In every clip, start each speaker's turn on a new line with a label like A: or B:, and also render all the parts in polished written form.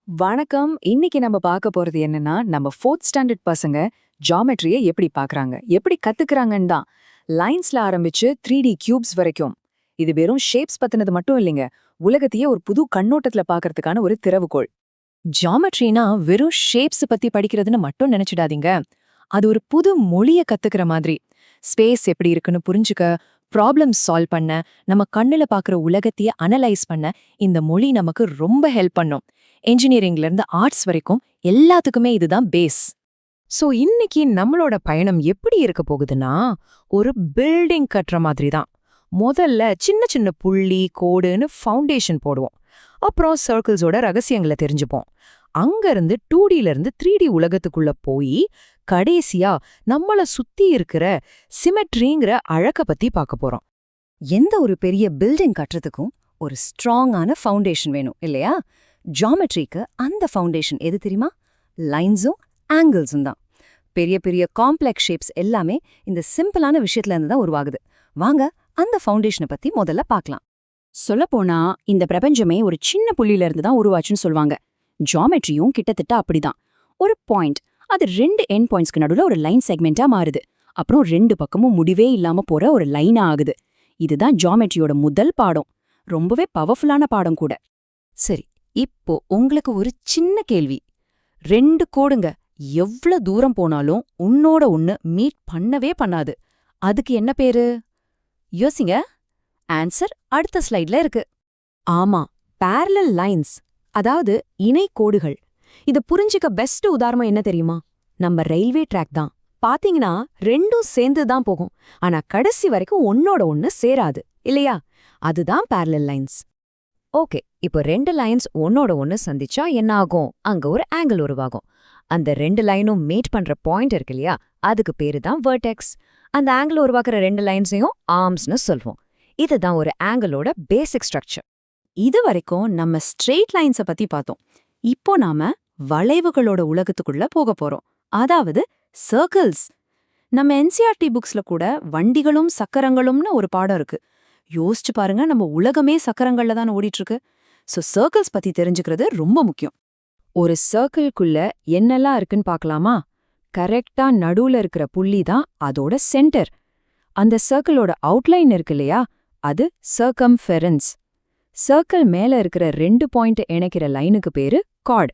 A: வணக்கம். இன்னைக்கு நம்ம பார்க்க போறது என்னன்னா, நம்ம 4th ஸ்டாண்டர்ட் பசங்க ஜியாமெட்ரிய எப்படி பார்க்கறாங்க, எப்படி கத்துக்கிறாங்கன்னு தான். லைன்ஸ்ல ஆரம்பிச்சு 3D கியூப்ஸ் வரைக்கும். இது வெறும் ஷேப்ஸ் பத்தினது மட்டும் இல்லைங்க. உலகத்தையே ஒரு புது கண்ணோட்டத்துல பார்க்கறதுக்கான ஒரு திறவுகோல்.
B: ஜியாமெட்ரினா வெறும் ஷேப்ஸ் பத்தி படிக்கிறதுன்னு மட்டும் நினைச்சிடாதீங்க. அது ஒரு புது மொழிய கத்துக்கிற மாதிரி. ஸ்பேஸ் எப்படி இருக்குன்னு புரிஞ்சுக்க, ப்ராப்ளம் சால்வ் பண்ண, நம்ம கண்ணுல பாக்குற உலகத்தையே அனலைஸ் பண்ண இந்த மொழி நமக்கு ரொம்ப ஹெல்ப் பண்ணும். இன்ஜினியரிங்ல இருந்து ஆர்ட்ஸ் வரைக்கும் எல்லாத்துக்குமே இதுதான் பேஸ்.
C: சோ இன்னைக்கு நம்மளோட பயணம் எப்படி இருக்க போகுதுன்னா, ஒரு பில்டிங் கட்டுற மாதிரி தான். முதல்ல சின்ன சின்ன புள்ளி கோடுன்னு ஃபவுண்டேஷன் போடுவோம். அப்புறம் சர்க்கிள்ஸோட ரகசியங்களை தெரிஞ்சுப்போம். அங்கிருந்து 2Dல இருந்து 3D உலகத்துக்குள்ள போய் கடைசியா நம்மள சுத்தி இருக்கிற சிமெட்ரிங்கிற அழக பத்தி பார்க்க போறோம்.
D: எந்த ஒரு பெரிய பில்டிங் கட்டுறதுக்கும் ஒரு ஸ்ட்ராங்கான ஃபவுண்டேஷன் வேணும் இல்லையா? ஜியாமெட்ரிக்கு அந்த ஃபவுண்டேஷன் எது தெரியுமா? லைன்ஸும் ஆங்கிள்ஸும் தான். பெரிய பெரிய காம்ப்ளெக்ஸ் ஷேப்ஸ் எல்லாமே இந்த சிம்பிளான விஷயத்துல இருந்து தான் உருவாகுது. வாங்க அந்த ஃபவுண்டேஷனை பத்தி முதல்ல பார்க்கலாம்.
A: சொல்லப்போனா இந்த பிரபஞ்சமே ஒரு சின்ன புள்ளியில இருந்து தான் உருவாச்சுன்னு சொல்வாங்க. ஜியாமெட்ரியும் கிட்டத்தட்ட அப்படிதான். ஒரு பாயிண்ட், அது 2 எண்ட் பாயிண்ட்ஸ்க்கு நடுவுல ஒரு லைன் செக்மெண்டா மாறுது. அப்புறம் 2 பக்கமும் முடிவே இல்லாம போற ஒரு லைனா ஆகுது. இதுதான் ஜியாமெட்ரியோட முதல் பாடம். ரொம்பவே பவர்ஃபுல்லான பாடம் கூட.
D: சரி, இப்போ உங்களுக்கு ஒரு சின்ன கேள்வி. 2 கோடுங்க எவ்ளோ தூரம் போனாலும் உன்னோட ஒண்ணு மீட் பண்ணவே பண்ணாது. அதுக்கு என்ன பேரு? யோசிங்க. ஆன்சர் அடுத்த ஸ்லைட்ல இருக்கு.
C: ஆமா, parallel லைன்ஸ், அதாவது இணை கோடுகள். இத புரிஞ்சுக்க பெஸ்ட் உதாரணம் என்ன தெரியுமா? நம்ம ரயில்வே ட்ராக் தான். பாத்தீங்கன்னா ரெண்டும் சேர்ந்து தான் போகும். ஆனா கடைசி வரைக்கும் ஒன்னோட ஒண்ணு சேராது இல்லையா? அதுதான் parallel லைன்ஸ்.
D: ஓகே, இப்போ 2 லைன்ஸ் ஒன்னோட ஒன்னு சந்திச்சா என்ன ஆகும்? அங்க ஒரு ஆங்கிள் உருவாகும். அந்த 2 லைனும் மீட் பண்ற பாயிண்ட் இருக்கு இல்லையா? அதுக்கு பேரு தான் வெர்டெக்ஸ். அந்த ஆங்கிள் உருவாக்குற 2 லைன்ஸையும் ஆர்ம்ஸ்னு சொல்வோம். இதுதான் ஒரு ஆங்கிளோட பேசிக் ஸ்ட்ரக்சர்.
A: இது வரைக்கும் நம்ம ஸ்ட்ரெயிட் லைன்ஸ பத்தி பார்த்தோம். இப்போ நாம வளைவுகளோட உலகத்துக்குள்ள போக போறோம். அதாவது சர்க்கிள்ஸ். நம்ம என்சிஆர்டி புக்ஸ்ல கூட வண்டிகளும் சக்கரங்களும்னு ஒரு பாடம் இருக்கு. யோசிச்சு பாருங்க, நம்ம உலகமே சக்கரங்கள்ல தான் ஓடிட்டு இருக்கு. சோ சர்க்கிள்ஸ் பத்தி தெரிஞ்சுக்கிறது ரொம்ப முக்கியம்.
B: ஒரு சர்க்கிள்குள்ள என்னெல்லாம் இருக்குன்னு பார்க்கலாமா? கரெக்டா நடுவுல இருக்கிற புள்ளி தான் அதோட சென்டர். அந்த சர்க்கிளோட அவுட்லைன் இருக்கு இல்லையா? அது சர்க்கம்ஃபெரன்ஸ். சர்க்கிள் மேல இருக்கிற 2 பாயிண்ட் இணைக்கிற லைனுக்கு பேரு கார்ட்.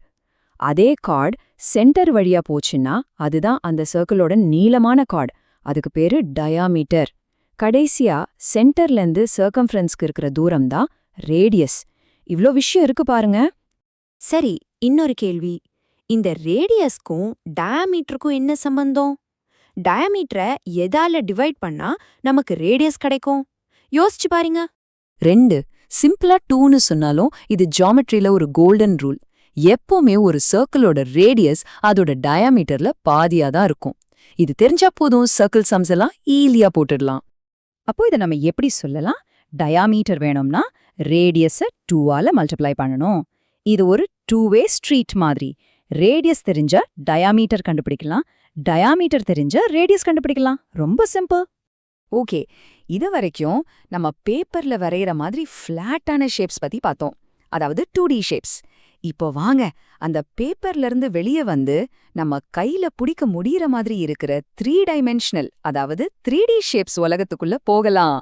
B: அதே கார்ட் சென்டர் வழியா போச்சுன்னா அதுதான் அந்த சர்க்கிளோட நீளமான கார்ட். அதுக்கு பேரு டயாமீட்டர். கடைசியா சென்டர்லேருந்து சர்க்கம்ஃபரன்ஸ்க்கு இருக்கிற தூரம் தான் ரேடியஸ். இவ்ளோ விஷயம் இருக்கு பாருங்க.
D: சரி, இன்னொரு கேள்வி. இந்த ரேடியஸ்க்கும் டயாமீட்டருக்கும் என்ன சம்பந்தம்? டயாமீட்டரை எதால டிவைட் பண்ணா நமக்கு ரேடியஸ் கிடைக்கும்? யோசிச்சு பாருங்க.
C: 2 சிம்பிளா 2ன்னு சொன்னாலும் இது ஜியாமெட்ரியில ஒரு கோல்டன் ரூல். எப்பவுமே ஒரு சர்க்கிளோட ரேடியஸ் அதோட டயாமீட்டர்ல பாதியா தான் இருக்கும். இது தெரிஞ்சா போதும், சர்க்கிள் சம்ஸ் எல்லாம் ஈஸியா போட்டுடலாம்.
A: அப்போ இதை நம்ம எப்படி சொல்லலாம்? டயாமீட்டர் வேணும்னா ரேடியஸை 2ஆல மல்டிப்ளை பண்ணணும். இது ஒரு 2-வே ஸ்ட்ரீட் மாதிரி. ரேடியஸ் தெரிஞ்சா டயாமீட்டர் கண்டுபிடிக்கலாம், டயாமீட்டர் தெரிஞ்சா ரேடியஸ் கண்டுபிடிக்கலாம். ரொம்ப சிம்பிள். ஓகே, இது வரைக்கும் நம்ம பேப்பர்ல வரைகிற மாதிரி ஃப்ளாட்டான ஷேப்ஸ் பத்தி பார்த்தோம். அதாவது 2D ஷேப்ஸ். இப்போ வாங்க அந்த பேப்பர்ல இருந்து வெளியே வந்து நம்ம கையில பிடிக்க முடியற மாதிரி இருக்கிற 3 டைமென்ஷனல், அதாவது 3D ஷேப்ஸ் உலகத்துக்குள்ள போகலாம்.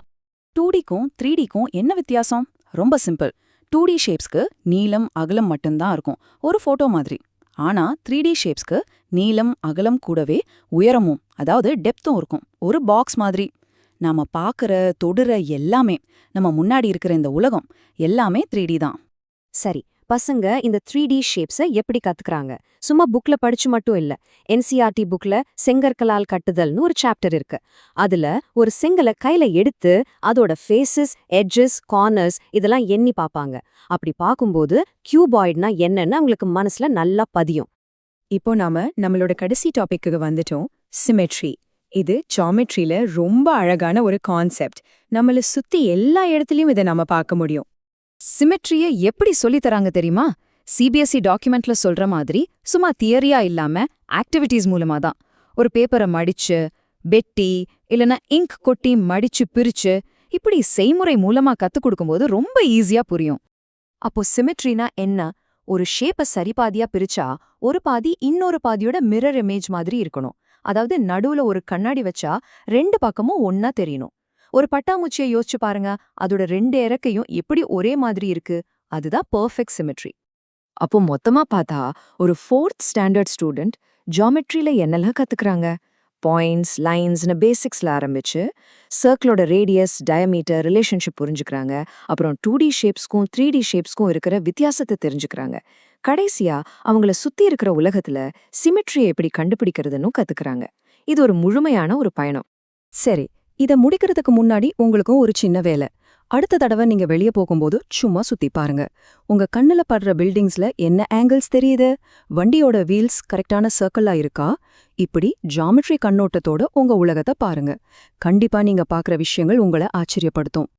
A: 2Dக்கும் 3Dக்கும் என்ன வித்தியாசம்? ரொம்ப சிம்பிள். 2D ஷேப்ஸ்க்கு நீளம் அகலம் மட்டும்தான் இருக்கும், ஒரு போட்டோ மாதிரி. ஆனா 3D ஷேப்ஸ்க்கு நீளம் அகலம் கூடவே உயரமும், அதாவது டெப்த்தும் இருக்கும், ஒரு பாக்ஸ் மாதிரி. நாம பாக்குற தொடுற எல்லாமே, நம்ம முன்னாடி இருக்கிற இந்த உலகம் எல்லாமே 3D தான்.
D: சரி, பசங்க இந்த 3D ஷேப்ஸை எப்படி கத்துக்கறாங்க? சும்மா புக்ல படிச்சு மட்டும் இல்ல. என்சிஆர்டி புக்ல செங்கற்களால் கட்டுதல்னு ஒரு சாப்டர் இருக்கு. அதுல ஒரு செங்கலை கையில எடுத்து அதோட ஃபேஸஸ், எட்ஜஸ், கார்னர்ஸ் இதெல்லாம் எண்ணி பாப்பாங்க. அப்படி பார்க்கும்போது கியூபாய்ட்னா என்னன்னு அவங்களுக்கு மனசுல நல்லா பதியும்.
C: இப்போ நாம நம்மளோட கடைசி டாபிக்கு வந்துட்டோம், சிமெட்ரி. இது ஜியாமெட்ரியில ரொம்ப அழகான ஒரு கான்செப்ட். நம்மள சுத்தி எல்லா இடத்துலயும் இதை நாம பார்க்க முடியும்.
A: சிமெட்ரிய எப்படி சொல்லித் தராங்க தெரியுமா? சிபிஎஸ்இ டாக்குமெண்ட்ல சொல்ற மாதிரி சும்மா தியரியா இல்லாம ஆக்டிவிட்டீஸ் மூலமா தான். ஒரு பேப்பரை மடிச்சு, வெட்டி, இல்லனா இங்க் கொட்டி மடிச்சு பிரிச்சு, இப்படி செய்முறை மூலமா கத்துக் கொடுக்கும்போது ரொம்ப ஈஸியா புரியும்.
B: அப்போ சிமெட்ரினா என்ன? ஒரு ஷேப்பை சரிபாதியா பிரிச்சா ஒரு பாதி இன்னொரு பாதியோட மிரர் இமேஜ் மாதிரி இருக்கணும். அதாவது நடுவுல ஒரு கண்ணாடி வச்சா 2 பக்கமும் ஒன்னா தெரியணும். ஒரு பட்டாம்பூச்சியை யோசிச்சு பாருங்க, அதோட 2 இறக்கையும் எப்படி ஒரே மாதிரி இருக்கு. அதுதான் பெர்ஃபெக்ட் சிமெட்ரி. அப்போ மொத்தமா பார்த்தா ஒரு 4th ஸ்டாண்டர்ட் ஸ்டூடெண்ட் ஜியாமெட்ரியில என்னெல்லாம் கத்துக்கறாங்க? பாயிண்ட்ஸ், லைன்ஸ்னு பேசிக்ஸ்ல ஆரம்பிச்சு சர்க்கிளோட ரேடியஸ், டயமீட்டர், ரிலேஷன்ஷிப் புரிஞ்சுக்கிறாங்க. அப்புறம் 2D ஷேப்ஸ்க்கும் 3D ஷேப்ஸ்க்கும் இருக்கிற வித்தியாசத்தை தெரிஞ்சுக்கிறாங்க. கடைசியா அவங்கள சுத்தி இருக்கிற உலகத்துல சிமெட்ரியை எப்படி கண்டுபிடிக்கிறதுன்னு கத்துக்கறாங்க. இது ஒரு முழுமையான ஒரு பயணம்.
E: சரி, இத முடிக்கிறதுக்கு முன்னாடி உங்களுக்கும் ஒரு சின்ன வேலை. அடுத்த தடவை நீங்க வெளிய போகும்போது சும்மா சுத்தி பாருங்க. உங்க கண்ணுல படுற பில்டிங்ஸ்ல என்ன ஆங்கிள்ஸ் தெரியுது? வண்டியோட வீல்ஸ் கரெக்டான சர்க்கிளா இருக்கா? இப்படி ஜியாமெட்ரி கண்ணோட்டத்தோட உங்க உலகத்தை பாருங்க. கண்டிப்பா நீங்க பார்க்குற விஷயங்கள் உங்களை ஆச்சரியப்படுத்தும்.